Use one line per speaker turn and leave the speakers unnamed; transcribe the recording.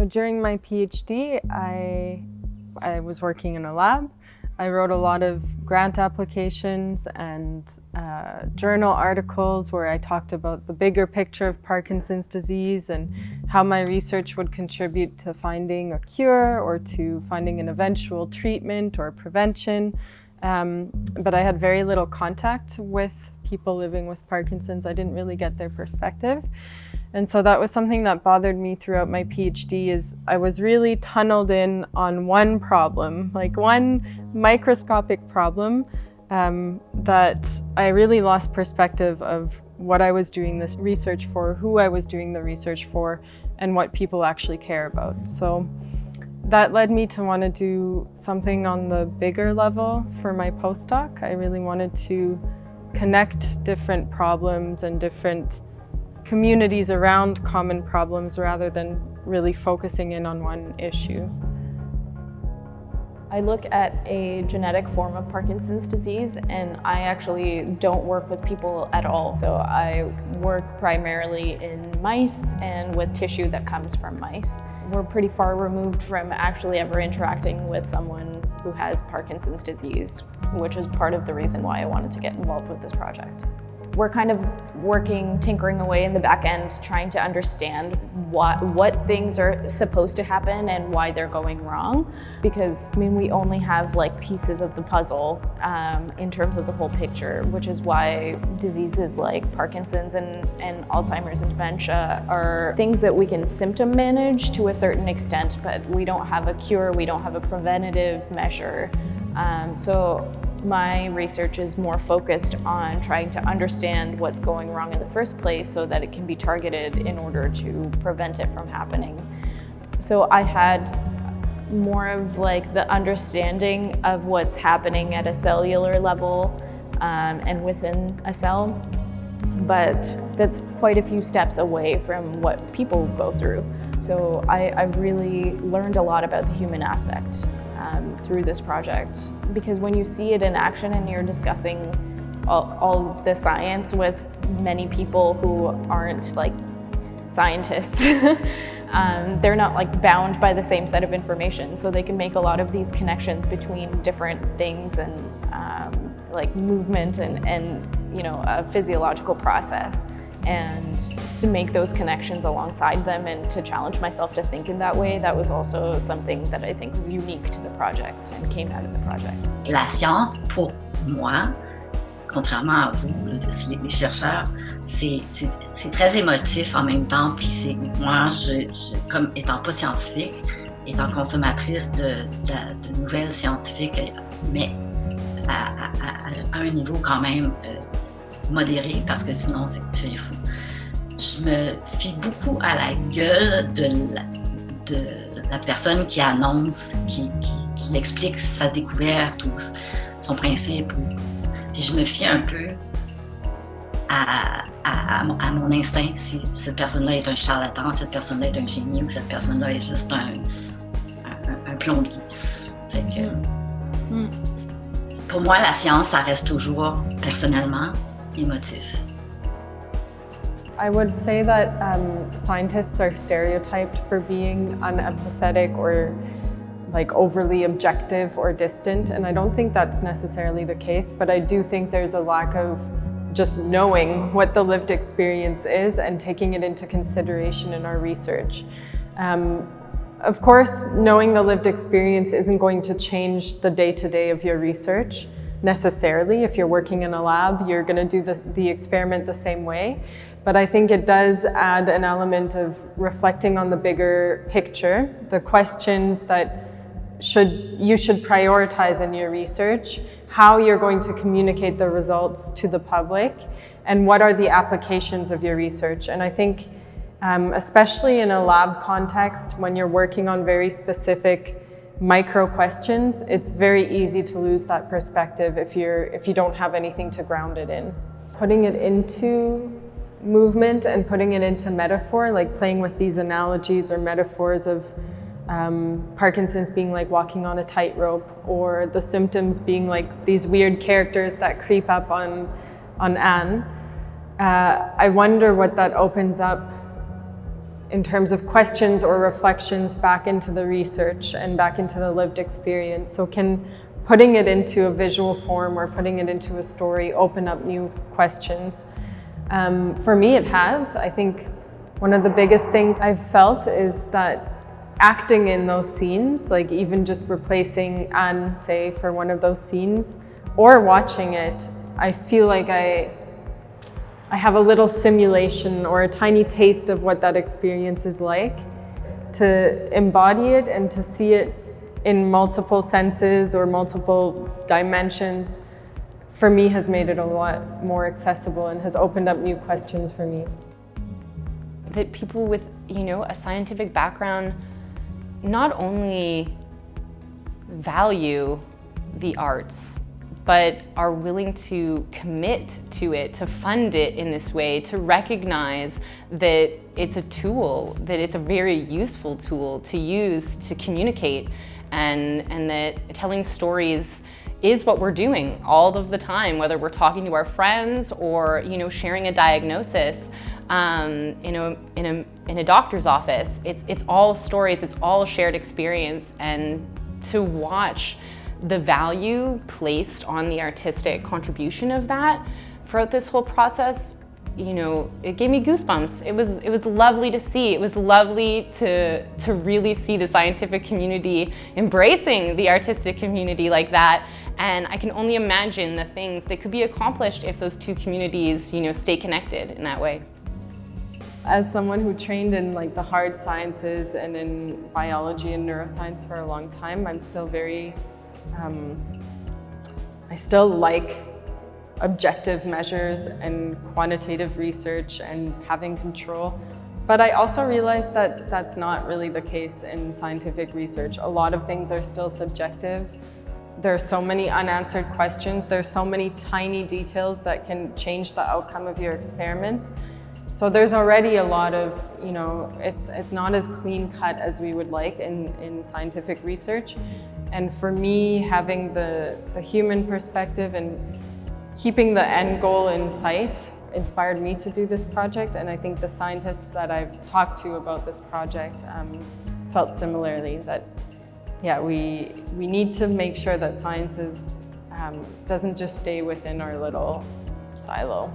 So during my PhD, I was working in a lab. I wrote a lot of grant applications and journal articles where I talked about the bigger picture of Parkinson's disease and how my research would contribute to finding a cure or to finding an eventual treatment or prevention. But I had very little contact with people living with Parkinson's. I didn't really get their perspective. And so that was something that bothered me throughout my PhD. Is I was really tunneled in on one problem, like one microscopic problem, that I really lost perspective of what I was doing this research for, who I was doing the research for, and what people actually care about. So that led me to want to do something on the bigger level for my postdoc. I really wanted to connect different problems and different communities around common problems rather than really focusing in on one issue.
I look at a genetic form of Parkinson's disease, and I actually don't work with people at all. So I work primarily in mice and with tissue that comes from mice. We're pretty far removed from actually ever interacting with someone who has Parkinson's disease, which is part of the reason why I wanted to get involved with this project. We're kind of tinkering away in the back end, trying to understand what things are supposed to happen and why they're going wrong. Because, I mean, we only have like pieces of the puzzle in terms of the whole picture, which is why diseases like Parkinson's and Alzheimer's and dementia are things that we can symptom manage to a certain extent, but we don't have a cure, we don't have a preventative measure. So my research is more focused on trying to understand what's going wrong in the first place so that it can be targeted in order to prevent it from happening. So I had more of like the understanding of what's happening at a cellular level and within a cell, but that's quite a few steps away from what people go through. So I really learned a lot about the human aspect through this project, because when you see it in action and you're discussing all the science with many people who aren't like scientists, they're not like bound by the same set of information, so they can make a lot of these connections between different things and like movement and you know, a physiological process. And to make those connections alongside them and to challenge myself to think in that way, that was also something that I think was unique to the project and came out of the project.
La science, pour moi, contrairement à vous, les chercheurs, c'est très émotif en même temps. Puis c'est moi, comme étant pas scientifique, étant consommatrice de nouvelles scientifiques, mais à un niveau quand même modéré, parce que sinon tu es fou. Je me fie beaucoup à la gueule de la personne qui annonce, qui explique sa découverte ou son principe. Puis je me fie un peu à mon instinct, si cette personne-là est un charlatan, cette personne-là est un génie ou cette personne-là est juste un plombier. Fait que, pour moi, la science, ça reste toujours, personnellement, émotif.
I would say that scientists are stereotyped for being unempathetic or like overly objective or distant, and I don't think that's necessarily the case, but I do think there's a lack of just knowing what the lived experience is and taking it into consideration in our research. Of course, knowing the lived experience isn't going to change the day-to-day of your research necessarily. If you're working in a lab, you're going to do the experiment the same way. But I think it does add an element of reflecting on the bigger picture, the questions that you should prioritize in your research, how you're going to communicate the results to the public, and what are the applications of your research. And I think especially in a lab context, when you're working on very specific micro questions, it's very easy to lose that perspective if you don't have anything to ground it in. Putting it into movement and putting it into metaphor, like playing with these analogies or metaphors of Parkinson's being like walking on a tightrope, or the symptoms being like these weird characters that creep up on Anne. I wonder what that opens up in terms of questions or reflections back into the research and back into the lived experience. So can putting it into a visual form or putting it into a story open up new questions? For me, it has. I think one of the biggest things I've felt is that acting in those scenes, like even just replacing Anne, say, for one of those scenes, or watching it, I feel like I have a little simulation or a tiny taste of what that experience is like. To embody it and to see it in multiple senses or multiple dimensions, for me, has made it a lot more accessible and has opened up new questions for me.
That people with, a scientific background not only value the arts, but are willing to commit to it, to fund it in this way, to recognize that it's a tool, that it's a very useful tool to use to communicate, and that telling stories is what we're doing all of the time, whether we're talking to our friends or sharing a diagnosis in a doctor's office. It's all stories, it's all shared experience, and to watch the value placed on the artistic contribution of that throughout this whole process, it gave me goosebumps. It was lovely to see. It was lovely to really see the scientific community embracing the artistic community like that. And I can only imagine the things that could be accomplished if those two communities, stay connected in that way.
As someone who trained in the hard sciences and in biology and neuroscience for a long time, I'm still very I still like objective measures and quantitative research and having control. But I also realized that that's not really the case in scientific research. A lot of things are still subjective. There are so many unanswered questions. There's so many tiny details that can change the outcome of your experiments. So there's already a lot of, it's not as clean cut as we would like in scientific research. And for me, having the human perspective and keeping the end goal in sight inspired me to do this project. And I think the scientists that I've talked to about this project felt similarly, that we need to make sure that science doesn't just stay within our little silo.